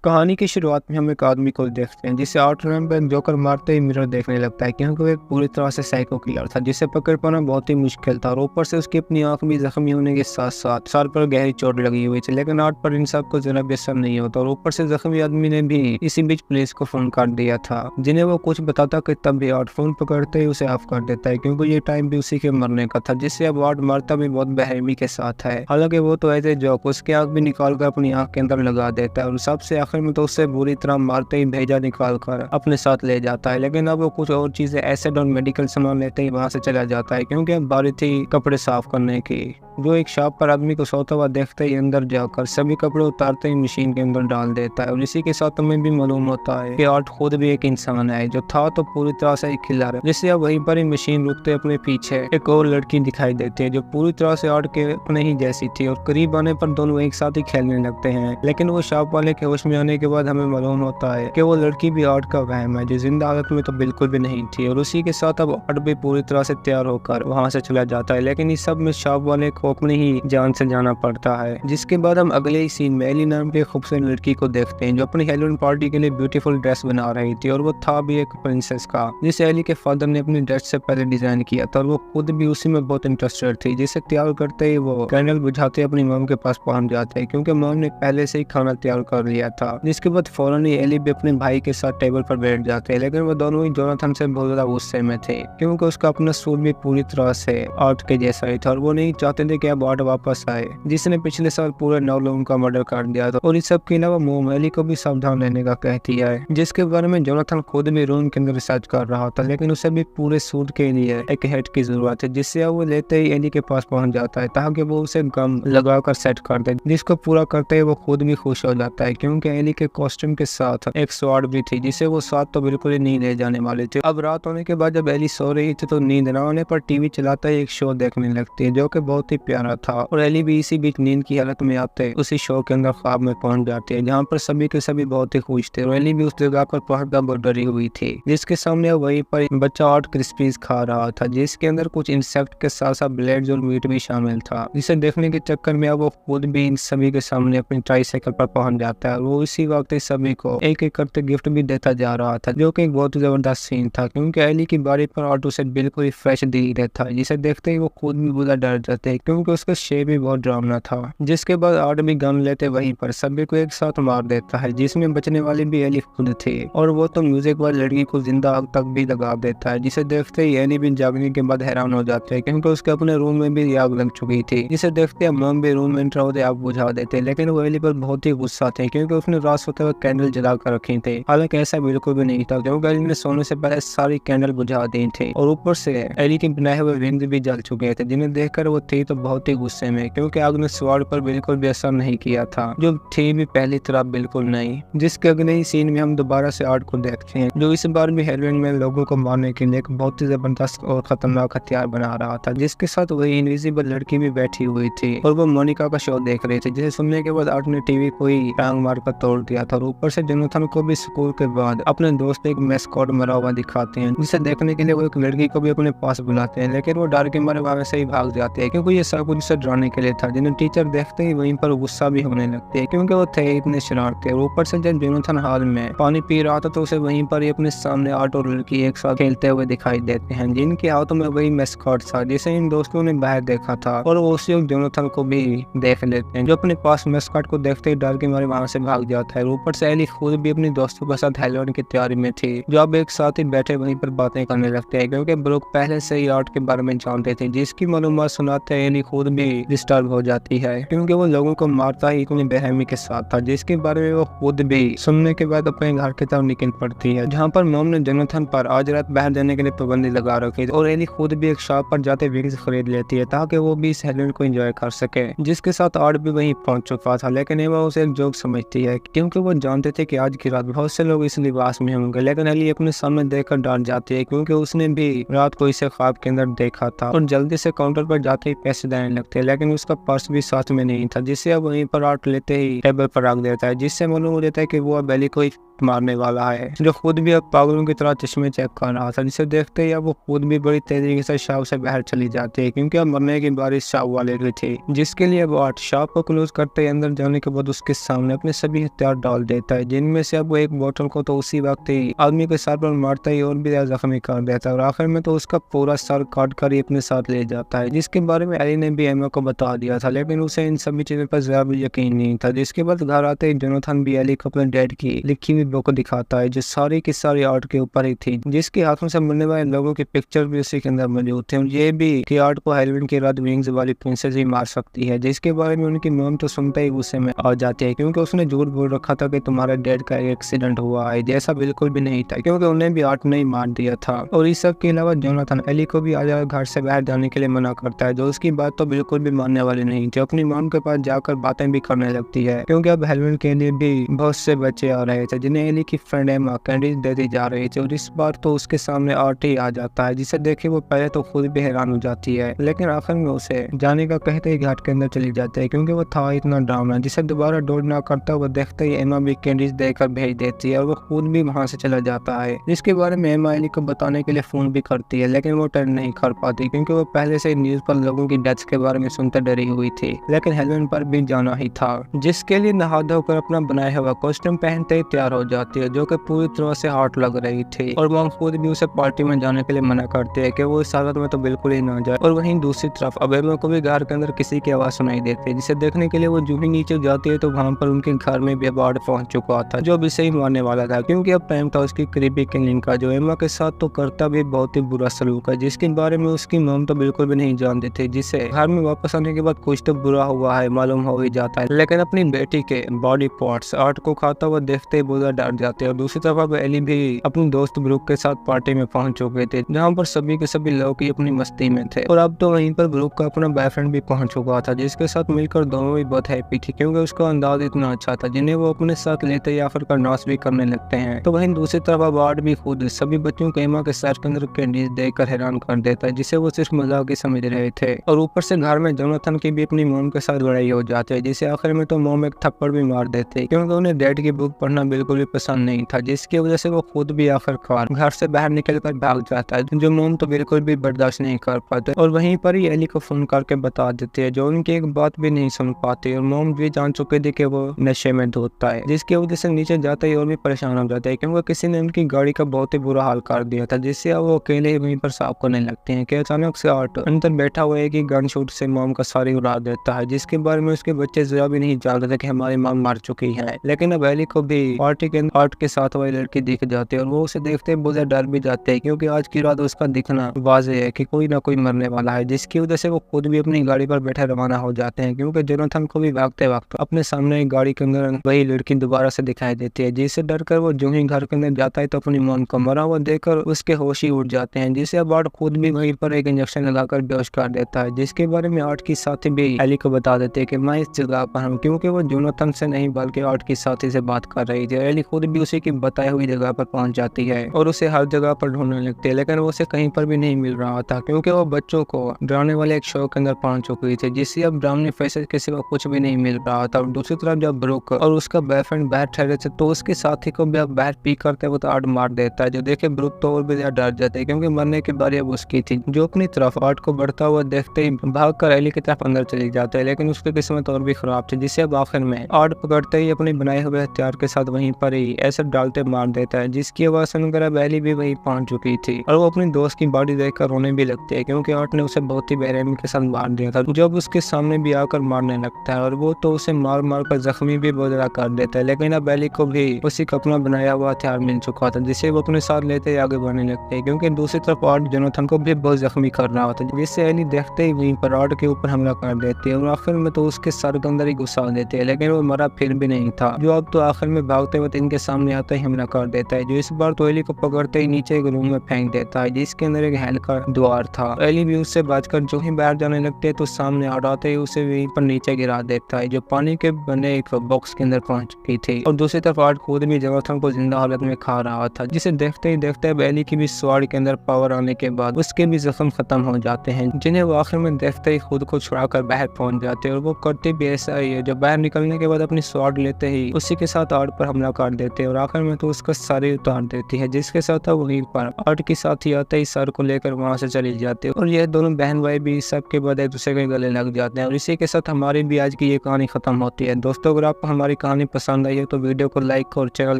कहानी की शुरुआत में हम एक आदमी को देखते हैं जिसे आउट रन पर जोकर मारते ही मिरर देखने लगता है, क्योंकि वो एक पूरी तरह से साइको किलर था जिसे पकड़ पाना बहुत ही मुश्किल था। और ऊपर से उसकी अपनी आंख भी जख्मी होने के साथ साथ सर पर गहरी चोट लगी हुई थी, लेकिन आर्ट पर इन सब को जरा भी असर नहीं होता। और ऊपर से जख्मी आदमी ने भी इसी बीच पुलिस को फोन कर दिया था, जिन्हें वो कुछ बताता कि तब भी आर्ट फोन पकड़ते ही उसे ऑफ कर देता है, क्योंकि ये टाइम भी उसी के मरने का था, जिससे अब आर्ट मारता भी बहुत बेरहमी के साथ है। हालांकि वो तो ऐसे जोक उसकी आंख भी निकाल कर अपनी आंख के अंदर लगा देता है और सबसे आखिर में तो उससे बुरी तरह मारते ही भेजा निकाल कर अपने साथ ले जाता है। लेकिन अब वो कुछ और चीजें एसिड और मेडिकल सामान लेते ही वहां से चला जाता है, क्योंकि अब बारी थी कपड़े साफ करने की। जो एक शॉप पर आदमी को सोता हुआ देखते ही अंदर जाकर सभी कपड़े उतारते ही मशीन के अंदर डाल देता है। और इसी के साथ हमें भी मालूम होता है कि आर्ट खुद भी एक इंसान है, जो था तो पूरी तरह से एक खिलाड़ी। जिससे अब वहीं पर ही मशीन रुकते अपने पीछे एक और लड़की दिखाई देती है, जो पूरी तरह से आर्ट के अपने ही जैसी थी। और करीब आने पर दोनों एक साथ ही खेलने लगते हैं, लेकिन वो शॉप वाले के होश में आने के बाद हमें मालूम होता है कि वो लड़की भी आर्ट का वहम है, जो जिंदा हालत में तो बिल्कुल भी नहीं थी। और उसी के साथ अब आर्ट भी पूरी तरह से तैयार होकर वहां से चला जाता है, लेकिन इस सब में शॉप वाले को अपनी ही जान से जाना पड़ता है। जिसके बाद हम अगले ही सीन में एली नाम की खूबसूरत लड़की को देखते हैं, जो अपनी हेलोवीन पार्टी के लिए ब्यूटीफुल ड्रेस बना रही थी। और वो था भी एक प्रिंसेस का, जिसे एली के फादर ने अपनी ड्रेस से पहले डिजाइन किया था। और वो खुद भी उसी में बहुत इंटरेस्टेड थी, जिसे तैयार करते ही वो कैंडल बुझाते अपनी मॉम के पास पहुंच जाते हैं, क्योंकि मॉम ने पहले से ही खाना तैयार कर लिया था। जिसके बाद फौरन ही एली भी अपने भाई के साथ टेबल पर बैठ जाते हैं, लेकिन वो दोनों ही जोनाथन से बहुत ज्यादा गुस्से में थे, क्योंकि उसका अपना सूट भी पूरी तरह से आर्ट के जैसा ही था। और वो नहीं चाहते थे कि अब आर्ट वापस आए, जिसने पिछले साल पूरे 9 लोगों का मर्डर कर दिया था। और इस सब के अलावा मॉम एली को भी सावधान रहने का कहती है, जिसके बारे में जोनाथन खुद भी रूम के अंदर रिसर्च कर रहा था, लेकिन उसे भी पूरे सूट के लिए एक हेड की जरूरत है, जिससे वो लेते ही एली के पास पहुंच जाता है ताकि वो उसे गम लगाकर सेट कर दे, जिसको पूरा करते ही वो खुद भी खुश हो जाता है, क्योंकि एली के कॉस्ट्यूम के साथ एक स्वॉर्ड भी थी, जिसे वो साथ तो बिल्कुल ही नहीं ले जाने वाले थे। अब रात होने के बाद जब एली सो रही थी तो नींद न आने पर टीवी चलाता ही एक शो देखने लगती है, जो कि बहुत ही प्यारा था। और एली भी इसी बीच नींद की हालत में आते उसी शो के अंदर ख्वाब में पहुंच जाते हैं, जहाँ पर सभी के सभी बहुत ही खुश थे। और एली भी उस जगह पर पहुंचकर बहुत डरी हुई थी, जिसके सामने वहीं पर बच्चा आर्ट क्रिस्पीज खा रहा था, जिसके अंदर कुछ इंसेक्ट के साथ साथ ब्लेड्स और मीट भी शामिल था। जिसे देखने के चक्कर में अब वो खुद भी इन सभी के सामने अपनी ट्राईसाइकिल पर पहुंच जाता है। वो इसी वक्त सभी को एक एक करते गिफ्ट भी देता जा रहा था, जो कि एक बहुत ही जबरदस्त सीन था, क्योंकि एली की बारी पर आर्ट उसे बिल्कुल ही फ्रेश दिख रहा था, जिसे देखते ही वो खुद भी बुरा डर जाते हैं, क्योंकि उसका शेप भी बहुत डरावना था। जिसके बाद आर्ट भी गन लेते वहीं पर सभी को एक साथ मार देता है, जिसमें बचने वाली भी एली खुद थी। और वो तो म्यूजिक वाली लड़की को जिंदा आग तक भी लगा देता है, जिसे देखते ही एली भी जागने के बाद हैरान हो जाते हैं, क्योंकि उसके अपने रूम में भी आग लग चुकी थी। जिसे देखते हैं मॉम भी रूम में एंटर होते आग बुझा देते, लेकिन वो एली पर बहुत ही गुस्सा थे, क्योंकि उसने रात सोते हुए कैंडल जला कर रखी थी। हालांकि ऐसा बिल्कुल भी नहीं था, क्योंकि एली ने सोने से पहले सारी कैंडल बुझा दी थी। और ऊपर से एली के बनाए हुए विंग्स भी जल चुके थे, जिन्हें देखकर वो थी तो बहुत ही गुस्से में, क्योंकि आग ने स्वॉर्ड पर बिल्कुल भी असर नहीं किया था, जो थी भी पहली तरह बिल्कुल नहीं। जिसके अगले ही सीन में हम दोबारा से आर्ट को देखते हैं, जो इस बार भी हेलोवीन में लोगों को मारने के लिए एक बहुत ही जबरदस्त और खतरनाक हथियार बना रहा था, जिसके साथ वही इनविजिबल लड़की भी बैठी हुई थी और वो मोनिका का शो देख रही थी। जिसे सुनने के बाद आर्ट ने टीवी को ही टांग मार कर तोड़ दिया था। और ऊपर से जोनाथन को भी स्कूल के बाद अपने दोस्त एक मैस्कॉट मरा हुआ दिखाते हैं, जिसे देखने के लिए वो एक लड़की को भी अपने पास बुलाते हैं, लेकिन वो डर के मारे वहां से ही भाग जाते हैं, क्योंकि ये सब कुछ उसे डराने के लिए था। जिन्हें टीचर देखते ही वहीं पर गुस्सा भी होने लगते हैं, क्योंकि वो थे इतने शरारती। और ऊपर से जब जोनाथन हाल में पानी पी रहा था तो उसे वहीं पर ही अपने सामने आर्ट और लड़की एक साथ खेलते हुए दिखाई देते हैं, जिनके हाथों में वही मैस्कॉट था जिसे इन दोस्तों ने बाहर देखा था। और वो उसी वक्त जोनाथन को भी देख लेते हैं, जो अपने पास मैस्कॉट को देखते ही डर के मारे वहां से भाग जाता है। ऊपर से एली खुद भी अपने दोस्तों के साथ हेलोवीन की तैयारी में थी, जो अब एक साथ ही बैठे वहीं पर बातें करने लगते हैं, क्योंकि ब्रूक पहले से ही आर्ट के बारे में जानते थे, जिसकी मालूमात सुनाते एली खुद भी डिस्टर्ब हो जाती है, क्योंकि वो लोगों को मारता ही इतनी बेरहमी के साथ था, जिसके बारे में वो खुद भी सुनने के बाद अपने घर की तरफ निकल पड़ती है, जहाँ पर मॉम ने जोनाथन पर आज रात बाहर जाने के लिए पाबंदी लगा रखी थी। और एली खुद भी एक शॉप पर जाते विग्स खरीद लेती है, ताकि वो भी इस हेलोवीन को एंजॉय कर सके। जिसके साथ आर्ट भी वहीं पहुंच चुका था, लेकिन एवा उसे एक जोक समझती है, क्योंकि वो जानते थे कि आज की रात बहुत से लोग इस लिबास में होंगे। लेकिन एली अपने सामने देखकर डर जाती है, क्योंकि उसने भी रात को इसे ख्वाब के अंदर देखा था। और जल्दी से काउंटर पर जाते ही पैसे देने लगते हैं, लेकिन उसका पर्स भी साथ में नहीं था, जिससे अब वहीं पर आर्ट लेते ही टेबल पर रख देता है, जिससे मालूम हो जाता है कि वो अब एली को मारने वाला है, जो खुद भी अब पागलों की तरह चश्मे चेक कर रहा था, जिसे देखते ही अब वो खुद भी बड़ी तेजी से शव से बाहर चली जाती है, क्योंकि अब मरने की बारी शव वाले की थी। जिसके लिए वो शव को क्लोज करते ही अंदर जाने के बाद उसके सामने अपने सभी हथियार डाल देता है, जिनमें से अब वो एक बोतल को तो उसी वक्त ही आदमी के सर पर मारता ही और भी ज्यादा जख्मी कर देता है, और आखिर में तो उसका पूरा सर काट कर ही अपने साथ ले जाता है, जिसके बारे में एली ने भी एमा को बता दिया था, लेकिन उसे इन सभी चीजों पर जरा भी यकीन नहीं था। जिसके बाद घर आते ही जोनाथन भी एली को अपने डैड की लिखी हुई बुक दिखाता है, जो सारी की सारी आर्ट के ऊपर ही थी, जिसके हाथों से मरने वाले लोगों की पिक्चर भी उसी के अंदर मौजूद थे, और ये भी कि आर्ट को हेलोवीन की रात विंग्स वाली प्रिंसेस ही मार सकती है, जिसके बारे में उनकी मॉम तो सुनते ही गुस्से में आ जाती है, क्योंकि उसने झूठ बोल रखा था कि तुम्हारे डैड का एक्सीडेंट हुआ है, जैसा बिल्कुल भी नहीं था, क्योंकि उन्हें भी आर्ट ने ही मार दिया था। और इस सब के अलावा जोनाथन एली को भी आज घर से बाहर जाने के लिए मना करता है, जो उसकी बात तो बिल्कुल भी मानने वाली नहीं थी। अपनी मॉम के पास जाकर बातें भी करने लगती है, क्योंकि अब हेलोवीन के लिए भी बहुत से बच्चे आ रहे थे, जिन्हें एली की फ्रेंड एमा कैंडीज दे दी जा रही थी, और इस बार तो उसके सामने आर्ट ही आ जाता है, जिसे देखे वो पहले तो खुद भी हैरान हो जाती है, लेकिन आखिर में उसे जाने का कहते ही घाट के अंदर चली जाती है, क्योंकि वो था इतना डरावना, जिसे दोबारा डोर ना करता वो देखते ही एमा भी कैंडीज देकर भेज देती है, और वो खुद भी वहाँ से चला जाता है, जिसके बारे में एमा एली को बताने के लिए फोन भी करती है, लेकिन वो टर्न नहीं कर पाती, क्योंकि वो पहले से न्यूज पर लोगों की डेथ के बारे में सुनते डरी हुई थी, लेकिन हेलोवीन पर भी जाना ही था, जिसके लिए नहा धोकर अपना बनाया हुआ कॉस्ट्यूम पहनते ही तैयार हो जाती है, जो कि पूरी तरह से हॉट लग रही थी, और वो खुद भी उसे पार्टी में जाने के लिए मना करती है कि वो इस हालत में तो बिल्कुल ही ना जाए। और वहीं दूसरी तरफ अब एमा को भी घर के अंदर किसी की आवाज सुनाई देती है, जिसे देखने के लिए वो जो ही नीचे जाती है तो वहाँ पर उनके घर में भी बाढ़ पहुंच चुका था, जो अब इसे ही मारने वाला था, क्योंकि अब टाइम था उसकी क्रीपी किलिंग का, जो एमा के साथ तो करता भी बहुत ही बुरा सलूक है, जिसके बारे में उसकी मॉम तो बिल्कुल भी नहीं जानती थी, जिसे घर में वापस आने के बाद कुछ तो बुरा हुआ है मालूम हो ही जाता है, लेकिन अपनी बेटी के बॉडी पार्ट्स आर्ट को खाता हुआ देखते ही बुरा डर जाते हैं। और दूसरी तरफ अब एली भी अपने दोस्त ब्रूक के साथ पार्टी में पहुंच चुके थे, जहाँ पर सभी के सभी लोग ही अपनी मस्ती में थे, और अब तो वहीं पर ब्रूक का अपना बॉयफ्रेंड भी पहुंच चुका था, जिसके साथ मिलकर दोनों ही बहुत हैप्पी थी, क्योंकि उसका अंदाज इतना अच्छा था, जिन्हें वो अपने साथ लेते या फिर नाश भी करने लगते हैं। तो वहीं दूसरी तरफ अब आर्ट भी खुद सभी बच्चों को एमा के सर के अंदर कैंडीज देकर हैरान कर देता है, जिसे वो सिर्फ मजाक ही समझ रहे थे, और ऊपर से घर में जोनाथन की भी अपनी मॉम के साथ लड़ाई हो जाती है, जिसे आखिर में तो मॉम एक थप्पड़ भी मार देते, क्योंकि उन्हें डैड की बुक पढ़ना बिल्कुल भी पसंद नहीं था, जिसकी वजह से वो खुद भी आखिरकार घर से बाहर निकलकर भाग जाता है, जो मॉम तो बिल्कुल भी बर्दाश्त नहीं कर पाते, और वहीं पर ही एली को फोन करके बता देते हैं, जो उनकी एक बात भी नहीं सुन पाती, और मॉम भी जान चुके थे कि वो नशे में धोता है, जिसकी वजह से नीचे जाते ही और भी परेशान हो जाते हैं, क्योंकि किसी ने उनकी गाड़ी का बहुत ही बुरा हाल कर दिया था, जिससे अब वो अकेले ही वहीं पर साफ करने लगते हैं कि अचानक से आर्ट अंदर बैठा हुआ है कि गन शूट से मॉम का सारी उड़ा देता है, जिसके बारे में उसके बच्चे जरा भी नहीं जानते थे कि हमारी मॉम मर चुकी है। लेकिन अब एली को भी पार्टी के आर्ट के साथ वाली लड़की दिख जाती है, और वो उसे देखते ही बहुत डर भी जाते हैं, क्योंकि आज की रात उसका दिखना वाज़ेह है कि कोई ना कोई मरने वाला है, जिसकी वजह से वो खुद भी अपनी गाड़ी पर बैठे रवाना हो जाते हैं, क्योंकि जोनाथन को भी भागते वक्त अपने सामने एक गाड़ी के अंदर वही लड़की दोबारा से दिखाई देती है, जिससे डरकर वो जो ही घर के अंदर जाता है तो अपनी मॉम को मरा हुआ देखकर उसके होश ही उड़ जाते हैं, जिसे अब आर्ट खुद भी वहीं पर एक इंजेक्शन लगाकर बेहोश कर देता है, जिसके बारे में आर्ट की साथी भी एली को बता देते हैं कि मैं इस जगह पर हूँ, क्योंकि वो जोनाथन से नहीं बल्कि आर्ट की साथी से बात कर रही थी। एली खुद भी उसी की बताई हुई जगह पर पहुंच जाती है और उसे हर जगह पर ढूंढने लगती है, लेकिन वो उसे कहीं पर भी नहीं मिल रहा था, क्योंकि वो बच्चों को डराने वाले एक शो के अंदर पहुंच चुकी थी, जिससे अब डरावनी फैसेज के सिवा कुछ भी नहीं मिल रहा था। और दूसरी तरफ जब ब्रूक और उसका बॉयफ्रेंड बाहर ठहरे थे तो उसके साथी को भी अब बाहर पी करते हुए आर्ट मार देता है, जो देखे ब्रूक तो और भी ज्यादा डर जाता है, क्योंकि मरने की बारी अब उसकी थी, जो अपनी तरफ आर्ट को बढ़ता हुआ देखते ही भागकर एली की तरफ अंदर चली जाता है, लेकिन उसकी किस्मत और भी खराब थी, जिससे अब आखिर में आर्ट पकड़ते ही अपने बनाए हुए हथियार के साथ वहीं पर ही एसिड डालते मार देता है, जिसकी आवाज सुनकर अब एली भी वहीं पहुंच चुकी थी, और वो अपनी दोस्त की बॉडी देखकर रोने भी लगती है, क्योंकि आर्ट ने उसे बहुत ही बेरहमी के साथ मार दिया था, जब उसके सामने भी आकर मारने लगता है, और वो तो उसे मार मार कर जख्मी भी बहुत ज्यादा कर देता है। लेकिन अब एली को भी उसी का अपना बनाया हुआ हथियार मिल चुका था, जिसे वो अपने साथ लेते ही आगे बढ़ने लगते हैं, क्योंकि दूसरी तरफ आर्ट जोनाथन को भी बहुत जख्मी कर रहा होता है, जिससे एली देखते ही वहीं पर आर्ट के ऊपर हमला कर देती है, और आखिर में तो उसके सर के अंदर ही घुसा देते हैं, लेकिन वो मरा फिर भी नहीं था, जो अब तो आखिर में भागते हुए इनके सामने आता ही हमला कर देता है, जो इस बार तो एली को पकड़ते ही नीचे एक रूम में फेंक देता है, जिसके अंदर एक हेल का द्वार था। एली भी उससे बचकर जो ही बाहर जाने लगते हैं तो सामने आते ही उसे वहीं पर नीचे गिरा देता है, जो पानी के बने एक बॉक्स के अंदर पहुंच चुकी थी, और दूसरी तरफ आर्ट खुद भी जोनाथन को जिंदा हालत में खा रहा था, जिसे देखते ही देखते अब एली की भी स्वाड के अंदर पावर आने के बाद उसके भी जख्म खत्म हो जाते हैं, जिन्हें वो आखिर में देखते ही खुद को छुड़ाकर बाहर पहुंच जाते हैं, और वो करते भी ऐसा ही है, जब बाहर निकलने के बाद अपनी स्वाड लेते ही उसी के साथ आर्ट पर हमला कर कर देते हैं और आखिर में तो उसका सर ही उतार देती है, जिसके साथ अब वहीं पर आर्ट के साथ ही आते ही सर को लेकर वहाँ से चली जाती है और यह दोनों बहन भाई भी सबके बाद एक दूसरे के गले लग जाते हैं। और इसी के साथ हमारी भी आज की ये कहानी खत्म होती है। दोस्तों, अगर आपको हमारी कहानी पसंद आई है तो वीडियो को लाइक और चैनल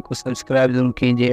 को सब्सक्राइब जरूर कीजिए।